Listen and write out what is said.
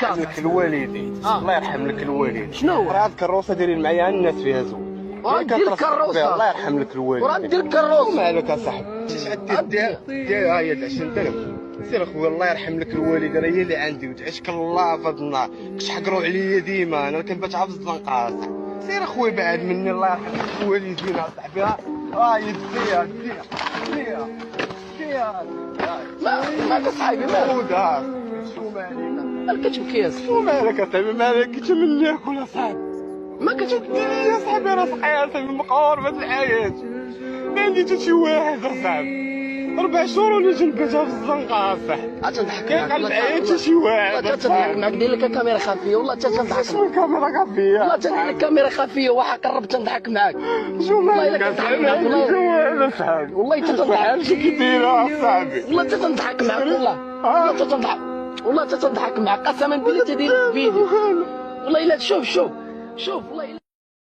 يرحم لك الوالدين. الله يرحم لك الوالدين. شنو؟ راه هاد الكروسه دايرين معايا الناس فيها زوين. وراه دير الكروسه. الله يرحم لك الوالدين. وراه دير الكروسه. مالك اصاحبي؟ شحال دير ها هي 20 درهم. سير اخويا الله يرحم لك الوالد، راه هي اللي عندي وتعيشك الله في هاد النهار. كتحقروا عليا ديما، انا كنبات عا في الزنقه. سير اخويا بعد مني الله يرحم لك الوالدين اصاحبي. ها هي ديها مالك اصاحبي مالك؟ شو مالك؟ مالك كتبكي؟ شو مالك اصاحبي؟ مالك كتمنى ناكل اصاحبي. ما كتبكي يا صاحبي راه صحيح صاحبي مقهور في هاد الحياة. ما عندي حتى شي واحد اصاحبي. 4 شهور وانا جنبتها في الزنقه اصاحبي. تنضحك كان معاك معايا حتى شي واحد. تنضحك معاك، ندير لك كاميرا خفيه والله تنضحك. شنو الكاميرا خفيه؟ والله تندير لك كاميرا خفيه وحا قربت تنضحك معاك. شو والله مالك الا كنضحك معاك والله صاحبي. والله تنضحك. شي كي دايره اصاحبي؟ والله تنضحك معاك والله تنضحك والله تنضحك معاك قسما بالله تدير فيديو والله الا شوف والله